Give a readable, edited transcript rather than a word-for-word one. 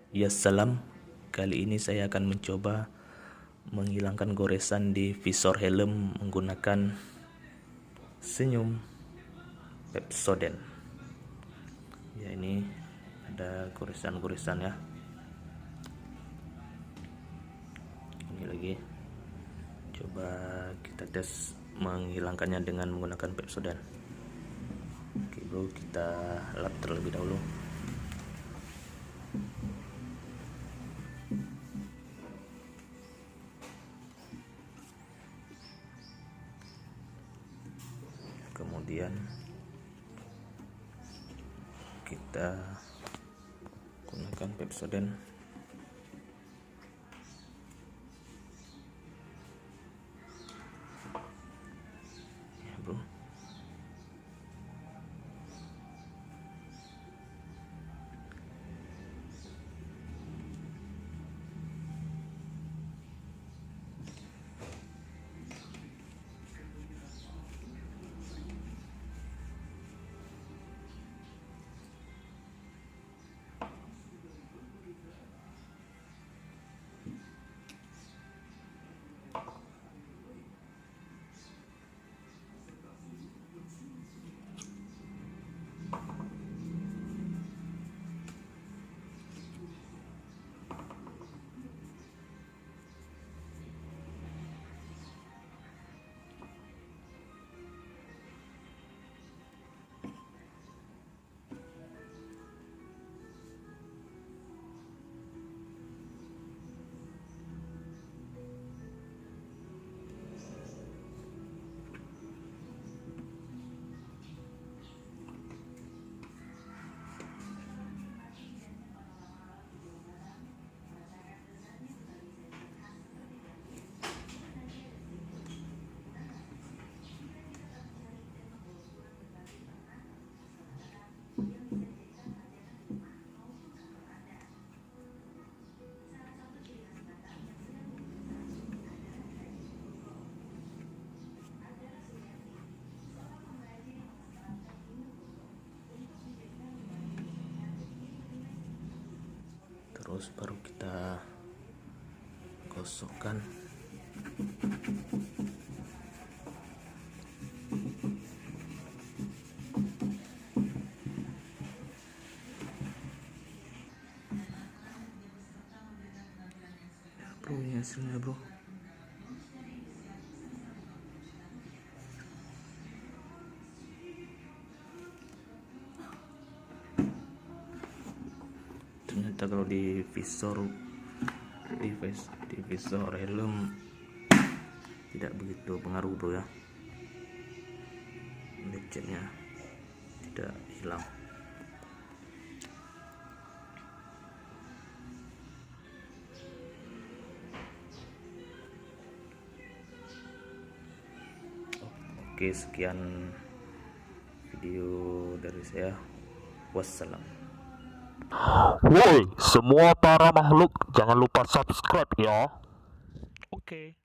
Ya salam, kali ini saya akan mencoba menghilangkan goresan di visor helm menggunakan senyum Pepsodent. Ya, ini ada goresan-goresan ya. Ini lagi. Coba kita tes menghilangkannya dengan menggunakan Pepsodent. Oke bro, kita lap terlebih dahulu. Kemudian kita gunakan Pepsodent. Ya bro, terus baru kita gosokkan. Ya bro, ini hasilnya bro. Ternyata kalau di visor helm tidak begitu pengaruh bro ya, lecetnya tidak hilang. Oke, sekian video dari saya. Wassalam. Woi, semua para makhluk jangan lupa subscribe ya. Oke.